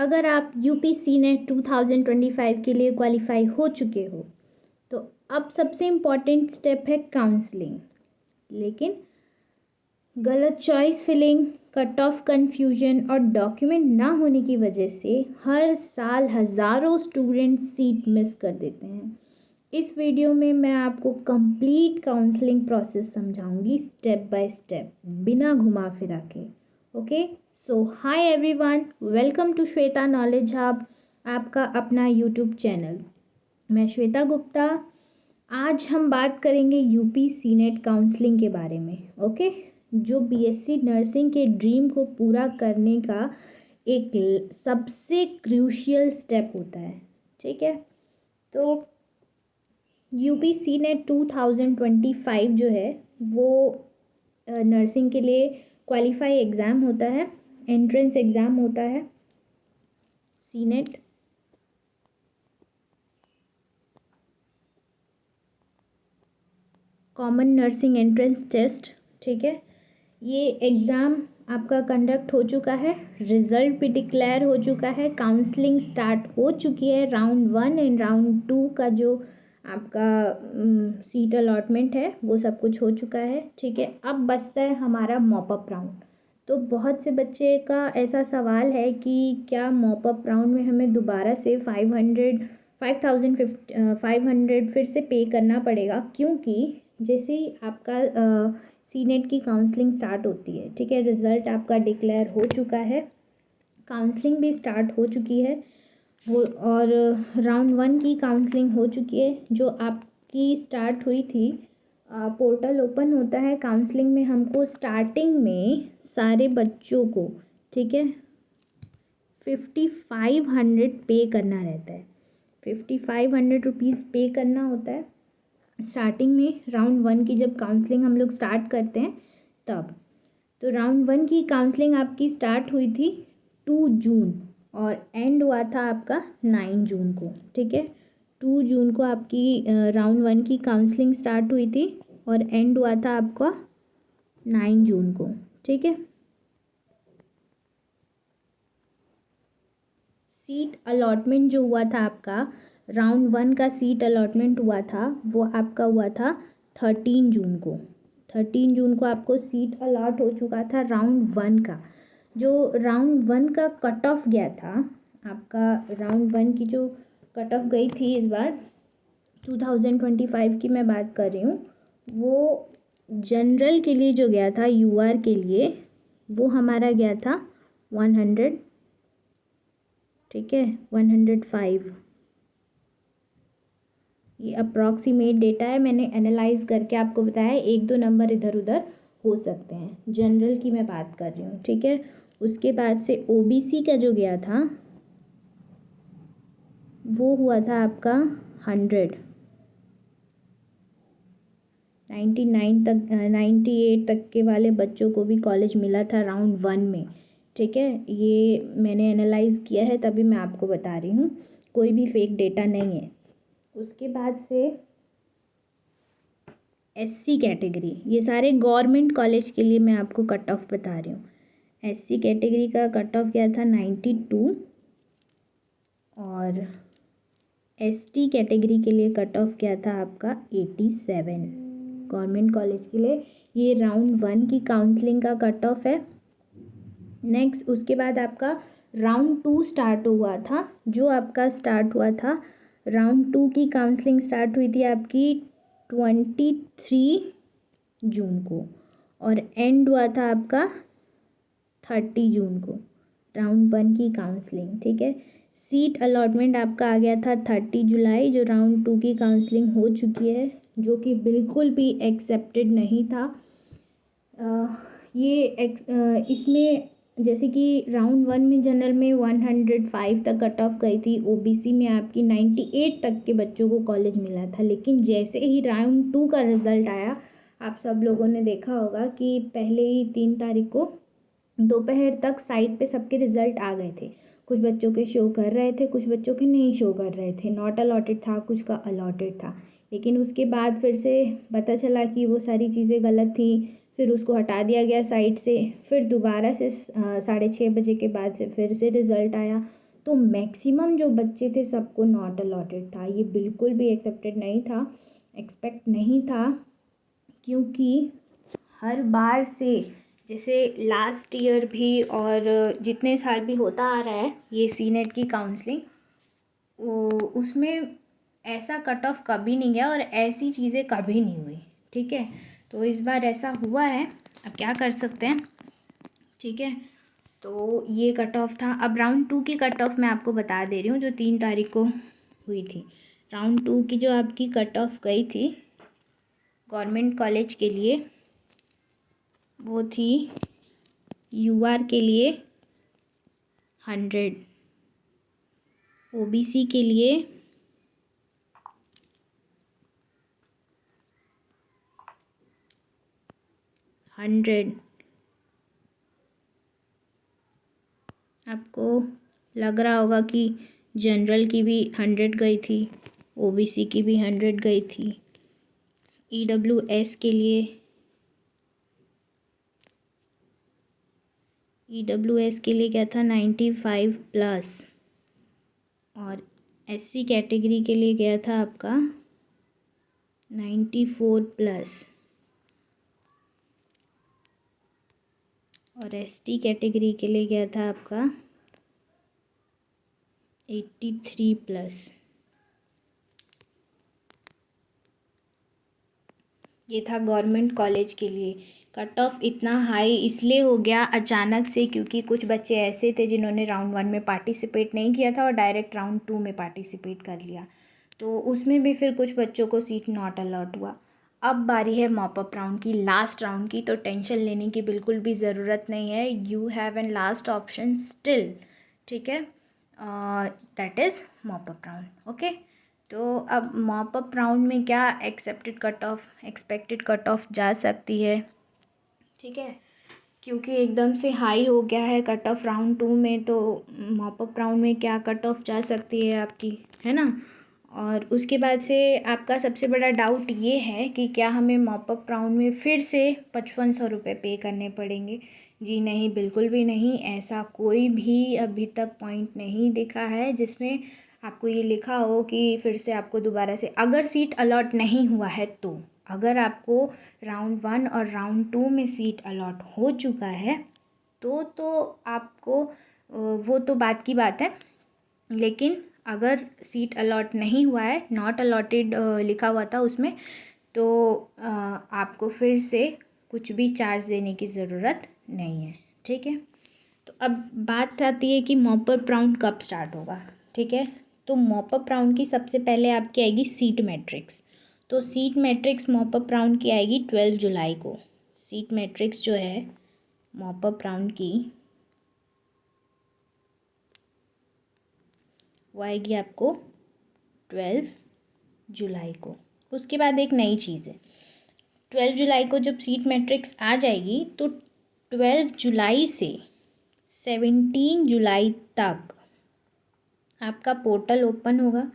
अगर आप UP net 2025 के लिए क्वालिफाई हो चुके हो तो अब सबसे इम्पॉर्टेंट स्टेप है काउंसलिंग। लेकिन गलत choice filling, cut off confusion और डॉक्यूमेंट ना होने की वजह से हर साल हज़ारों स्टूडेंट सीट मिस कर देते हैं। इस वीडियो में मैं आपको कंप्लीट काउंसलिंग प्रोसेस समझाऊंगी स्टेप बाय स्टेप, बिना घुमा फिरा के। Okay, so hi everyone, welcome to Shweta knowledge hub, आपका अपना यूट्यूब चैनल। मैं श्वेता गुप्ता। आज हम बात करेंगे यूपी सीनेट काउंसलिंग के बारे में। ओके, जो बीएससी नर्सिंग के ड्रीम को पूरा करने का एक सबसे क्रूशियल स्टेप होता है। ठीक है, तो यूपी सीनेट 2025 जो है वो नर्सिंग के लिए क्वालिफाई एग्ज़ाम होता है, एंट्रेंस एग्ज़ाम होता है। CNET common nursing entrance test. ठीक है, ये एग्ज़ाम आपका कंडक्ट हो चुका है, रिज़ल्ट भी डिक्लेयर हो चुका है, काउंसलिंग स्टार्ट हो चुकी है। राउंड 1 एंड राउंड 2 का जो आपका सीट अलॉटमेंट है वो सब कुछ हो चुका है। ठीक है, अब बचता है हमारा मॉपअप राउंड। तो बहुत से बच्चे का ऐसा सवाल है कि क्या मॉपअप राउंड में हमें दोबारा से 500 फिर से पे करना पड़ेगा, क्योंकि जैसे ही आपका सीनेट की काउंसलिंग स्टार्ट होती है, ठीक है, रिज़ल्ट आपका डिक्लेयर हो चुका है, काउंसलिंग भी स्टार्ट हो चुकी है वो, और राउंड 1 की काउंसलिंग हो चुकी है जो आपकी स्टार्ट हुई थी। पोर्टल ओपन होता है काउंसलिंग में, हमको स्टार्टिंग में सारे बच्चों को, ठीक है, 5500 पे करना रहता है। 5500 रुपीज़ पे करना होता है स्टार्टिंग में। राउंड 1 की जब काउंसलिंग हम लोग स्टार्ट करते हैं तब, तो राउंड 1 की काउंसलिंग आपकी स्टार्ट हुई थी 2 जून और एंड हुआ था आपका 9 जून को। ठीक है, 2 जून को आपकी राउंड 1 की काउंसलिंग स्टार्ट हुई थी और एंड हुआ था आपका 9 जून को। ठीक है, सीट अलॉटमेंट जो हुआ था आपका, राउंड 1 का सीट अलॉटमेंट हुआ था वो आपका हुआ था 13 जून को। 13 जून को आपको सीट अलॉट हो चुका था राउंड 1 का। जो राउंड 1 का कट ऑफ गया था आपका, राउंड 1 की जो कट ऑफ गई थी इस बार 2025 की मैं बात कर रही हूँ, वो जनरल के लिए जो गया था, यूआर के लिए, वो हमारा गया था 100। ठीक है, 105। ये अप्रॉक्सीमेट डेटा है, मैंने एनालाइज करके आपको बताया है, 1-2 नंबर इधर उधर हो सकते हैं। जनरल की मैं बात कर रही हूँ। ठीक है, उसके बाद से ओबीसी का जो गया था वो हुआ था आपका 100, 99 तक, 98 तक के वाले बच्चों को भी कॉलेज मिला था राउंड 1 में। ठीक है, ये मैंने एनालाइज किया है तभी मैं आपको बता रही हूँ, कोई भी फेक डेटा नहीं है। उसके बाद से एससी कैटेगरी, ये सारे गवर्नमेंट कॉलेज के लिए मैं आपको कट ऑफ बता रही हूँ। एससी कैटेगरी का कट ऑफ गया था 92 और एसटी कैटेगरी के लिए कट ऑफ गया था आपका 87 गवर्नमेंट कॉलेज के लिए। ये राउंड 1 की काउंसलिंग का कट ऑफ है। नेक्स्ट उसके बाद आपका राउंड 2 स्टार्ट हुआ था, जो आपका स्टार्ट हुआ था, राउंड 2 की काउंसलिंग स्टार्ट हुई थी आपकी 23 जून को और एंड हुआ था आपका 30 जून को, राउंड 1 की काउंसलिंग। ठीक है, सीट अलॉटमेंट आपका आ गया था 30 जुलाई, जो राउंड 2 की काउंसलिंग हो चुकी है, जो कि बिल्कुल भी एक्सेप्टेड नहीं था। इसमें जैसे कि राउंड 1 में जनरल में 105 तक कट ऑफ गई थी, ओबीसी में आपकी 98 तक के बच्चों को कॉलेज मिला था। लेकिन जैसे ही राउंड 2 का रिज़ल्ट आया, आप सब लोगों ने देखा होगा कि पहले ही 3 तारीख को दोपहर तक साइट पे सबके रिज़ल्ट आ गए थे। कुछ बच्चों के शो कर रहे थे, कुछ बच्चों के नहीं शो कर रहे थे, नॉट अलॉटेड था, कुछ का अलॉटेड था। लेकिन उसके बाद फिर से पता चला कि वो सारी चीज़ें गलत थी, फिर उसको हटा दिया गया साइट से। फिर दोबारा से 6:30 बजे के बाद से फिर से रिज़ल्ट आया, तो मैक्सिमम जो बच्चे थे सबको नॉट अलॉटेड था। ये बिल्कुल भी एक्सेप्टेड नहीं था, एक्सपेक्ट नहीं था, क्योंकि हर बार से जैसे लास्ट ईयर भी और जितने साल भी होता आ रहा है ये सीनेट की काउंसलिंग, उसमें ऐसा कट ऑफ कभी नहीं गया और ऐसी चीज़ें कभी नहीं हुई। ठीक है, तो इस बार ऐसा हुआ है, अब क्या कर सकते हैं। ठीक है, तो ये कट ऑफ था। अब राउंड 2 की कट ऑफ मैं आपको बता दे रही हूँ जो 3 तारीख को हुई थी। राउंड 2 की जो आपकी कट ऑफ गई थी गवर्नमेंट कॉलेज के लिए, वो थी यूआर के लिए 100, ओबीसी के लिए 100, आपको लग रहा होगा कि जनरल की भी 100 गई थी, ओबीसी की भी 100 गई थी। ईडब्ल्यूएस के लिए क्या था 95 प्लस, और एससी कैटेगरी के लिए गया था आपका 94 प्लस, और एसटी कैटेगरी के लिए गया था आपका 83 प्लस। ये था गवर्नमेंट कॉलेज के लिए। कट ऑफ इतना हाई इसलिए हो गया अचानक से क्योंकि कुछ बच्चे ऐसे थे जिन्होंने राउंड 1 में पार्टिसिपेट नहीं किया था और डायरेक्ट राउंड 2 में पार्टिसिपेट कर लिया, तो उसमें भी फिर कुछ बच्चों को सीट नॉट अलॉट हुआ। अब बारी है मॉप अप राउंड की, लास्ट राउंड की, तो टेंशन लेने की बिल्कुल भी ज़रूरत नहीं है। You have an last option still. ठीक है, that is mop up round. Okay, तो अब मॉप अप राउंड में क्या एक्सपेक्टेड कट ऑफ जा सकती है। ठीक है, क्योंकि एकदम से हाई हो गया है कट ऑफ राउंड 2 में, तो मॉप अप राउंड में क्या कट ऑफ जा सकती है आपकी, है ना। और उसके बाद से आपका सबसे बड़ा डाउट ये है कि क्या हमें मॉप अप राउंड में फिर से 5500 रुपये पे करने पड़ेंगे। जी नहीं, बिल्कुल भी नहीं। ऐसा कोई भी अभी तक पॉइंट नहीं दिखा है जिसमें आपको ये लिखा हो कि फिर से आपको दोबारा से, अगर सीट अलॉट नहीं हुआ है तो, अगर आपको राउंड 1 और राउंड 2 में सीट अलॉट हो चुका है तो आपको वो तो बात की बात है। लेकिन अगर सीट अलॉट नहीं हुआ है, नॉट अलॉटेड लिखा हुआ था उसमें, तो आपको फिर से कुछ भी चार्ज देने की ज़रूरत नहीं है। ठीक है, तो अब बात आती है कि मॉप अप राउंड कब स्टार्ट होगा। ठीक है, तो मॉप अप राउंड की सबसे पहले आपकी आएगी सीट मैट्रिक्स। तो seat matrix mop up round की आएगी 12 जुलाई को। सीट मैट्रिक्स जो है मॉप अप राउंड की वो आएगी आपको 12 जुलाई को। उसके बाद एक नई चीज़ है, 12 जुलाई को जब सीट मैट्रिक्स आ जाएगी तो 12 जुलाई से 17 जुलाई तक आपका पोर्टल ओपन होगा,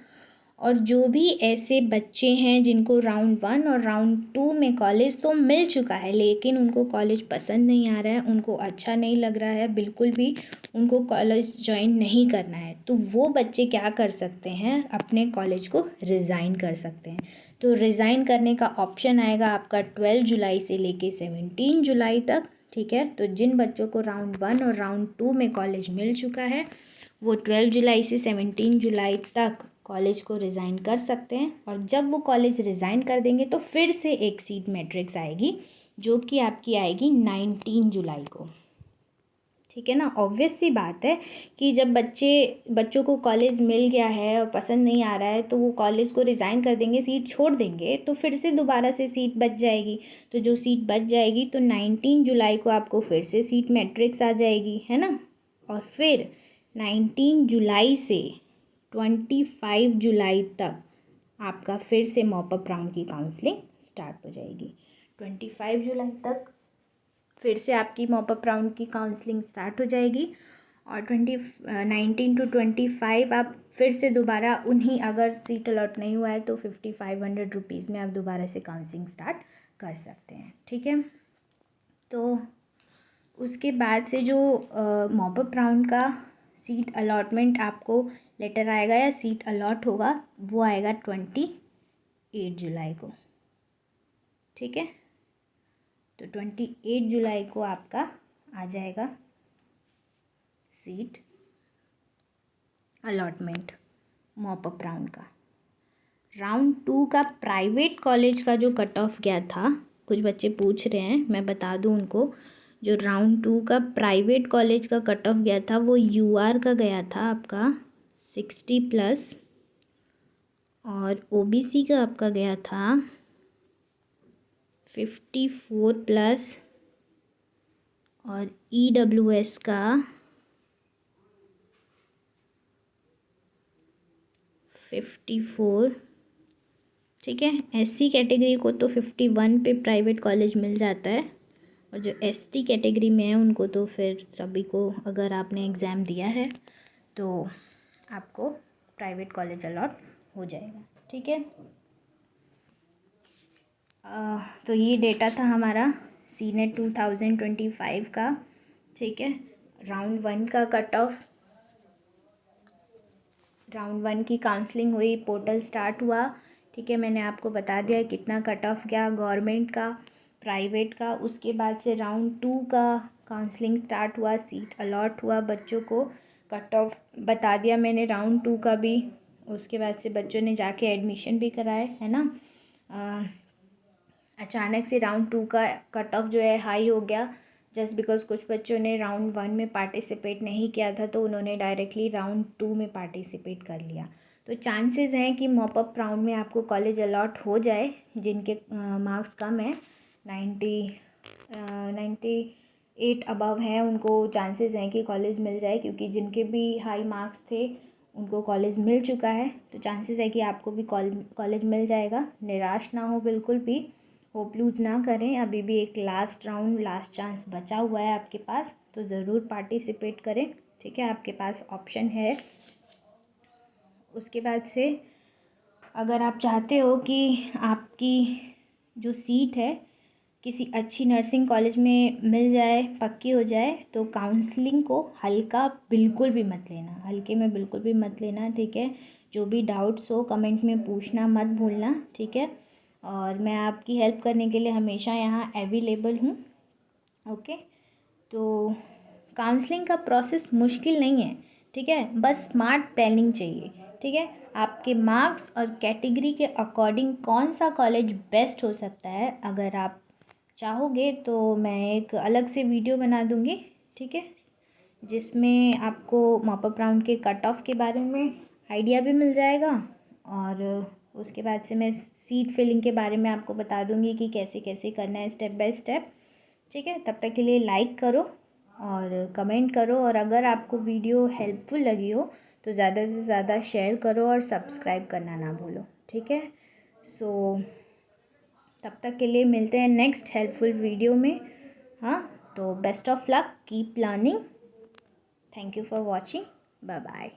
और जो भी ऐसे बच्चे हैं जिनको राउंड 1 और राउंड 2 में कॉलेज तो मिल चुका है लेकिन उनको कॉलेज पसंद नहीं आ रहा है, उनको अच्छा नहीं लग रहा है, बिल्कुल भी उनको कॉलेज ज्वाइन नहीं करना है, तो वो बच्चे क्या कर सकते हैं, अपने कॉलेज को रिज़ाइन कर सकते हैं। तो रिज़ाइन करने का ऑप्शन आएगा आपका 12 जुलाई से लेके 17 जुलाई तक। ठीक है, तो जिन बच्चों को राउंड 1 और राउंड 2 में कॉलेज मिल चुका है वो 12 जुलाई से 17 जुलाई तक कॉलेज को रिज़ाइन कर सकते हैं, और जब वो कॉलेज रिज़ाइन कर देंगे तो फिर से एक सीट मैट्रिक्स आएगी जो कि आपकी आएगी 19 जुलाई को। ठीक है ना, ऑब्वियस सी बात है कि जब बच्चों को कॉलेज मिल गया है और पसंद नहीं आ रहा है तो वो कॉलेज को रिज़ाइन कर देंगे, सीट छोड़ देंगे, तो फिर से दोबारा से सीट बच जाएगी। तो जो सीट बच जाएगी तो 19 जुलाई को आपको फिर से सीट मैट्रिक्स आ जाएगी, है ना। और फिर 19 जुलाई से 25 जुलाई तक आपका फिर से मॉप अप राउंड की काउंसलिंग स्टार्ट हो जाएगी। 25 जुलाई तक फिर से आपकी मॉप अप राउंड की काउंसलिंग स्टार्ट हो जाएगी, और 19 to 25 आप फिर से दोबारा उन्हीं, अगर सीट अलॉट नहीं हुआ है तो 5500 रुपीज़ में आप दोबारा से काउंसलिंग स्टार्ट कर सकते हैं। ठीक है, तो उसके बाद से जो मॉप अप राउंड का सीट अलॉटमेंट आपको लेटर आएगा या सीट अलॉट होगा वो आएगा 28 जुलाई को, ठीक है। तो 28 जुलाई को आपका आ जाएगा seat allotment mop up round का। राउंड 2 का प्राइवेट कॉलेज का जो कट ऑफ गया था, कुछ बच्चे पूछ रहे हैं, मैं बता दूं उनको, जो राउंड 2 का प्राइवेट कॉलेज का कट ऑफ गया था वो यूआर का गया था आपका 60+, और ओबीसी का आपका गया था 54+, और ईडब्ल्यूएस का 54, ठीक है। एससी कैटेगरी को तो 51 पे प्राइवेट कॉलेज मिल जाता है, और जो एसटी कैटेगरी में है उनको तो फिर सभी को, अगर आपने एग्ज़ाम दिया है तो आपको प्राइवेट कॉलेज अलॉट हो जाएगा, ठीक है। तो ये डेटा था हमारा सीनेट 2025 का, ठीक है। राउंड 1 का कट ऑफ, राउंड 1 की काउंसलिंग हुई, पोर्टल स्टार्ट हुआ, ठीक है। मैंने आपको बता दिया कितना कट ऑफ गया गवर्नमेंट का, प्राइवेट का। उसके बाद से राउंड 2 का काउंसलिंग स्टार्ट हुआ, सीट अलॉट हुआ बच्चों को, कट ऑफ बता दिया मैंने राउंड 2 का भी। उसके बाद से बच्चों ने जाके एडमिशन भी कराए, है ना। अचानक से राउंड 2 का कट ऑफ जो है हाई हो गया, जस्ट बिकॉज कुछ बच्चों ने राउंड 1 में पार्टिसिपेट नहीं किया था तो उन्होंने डायरेक्टली राउंड 2 में पार्टिसिपेट कर लिया। तो चांसेस हैं कि मॉप अप राउंड में आपको कॉलेज अलॉट हो जाए, जिनके मार्क्स कम है, 98 अबव हैं, उनको चांसेस हैं कि कॉलेज मिल जाए, क्योंकि जिनके भी हाई मार्क्स थे उनको कॉलेज मिल चुका है। तो चांसेस है कि आपको भी कॉलेज मिल जाएगा। निराश ना हो बिल्कुल भी, होप लूज़ ना करें, अभी भी एक लास्ट राउंड, लास्ट चांस बचा हुआ है आपके पास, तो ज़रूर पार्टिसिपेट करें, ठीक है। आपके पास ऑप्शन है। उसके बाद से अगर आप चाहते हो कि आपकी जो सीट है किसी अच्छी नर्सिंग कॉलेज में मिल जाए, पक्की हो जाए, तो काउंसलिंग को हल्का बिल्कुल भी मत लेना, हल्के में बिल्कुल भी मत लेना, ठीक है। जो भी डाउट्स हो कमेंट में पूछना मत भूलना, ठीक है। और मैं आपकी हेल्प करने के लिए हमेशा यहाँ अवेलेबल हूँ, ओके। तो काउंसलिंग का प्रोसेस मुश्किल नहीं है, ठीक है, बस स्मार्ट प्लानिंग चाहिए, ठीक है। आपके मार्क्स और कैटेगरी के अकॉर्डिंग कौन सा कॉलेज बेस्ट हो सकता है, अगर आप चाहोगे तो मैं एक अलग से वीडियो बना दूँगी, ठीक है, जिसमें आपको मॉप अप राउंड के कट ऑफ के बारे में आइडिया भी मिल जाएगा, और उसके बाद से मैं सीट फिलिंग के बारे में आपको बता दूँगी कि कैसे कैसे करना है स्टेप बाय स्टेप, ठीक है। तब तक के लिए लाइक करो और कमेंट करो, और अगर आपको वीडियो हेल्पफुल लगी हो तो ज़्यादा से ज़्यादा शेयर करो और सब्सक्राइब करना ना भूलो, ठीक है। सो तब तक के लिए मिलते हैं नेक्स्ट हेल्पफुल वीडियो में, हाँ। तो best of luck, keep learning, thank you for watching, bye bye.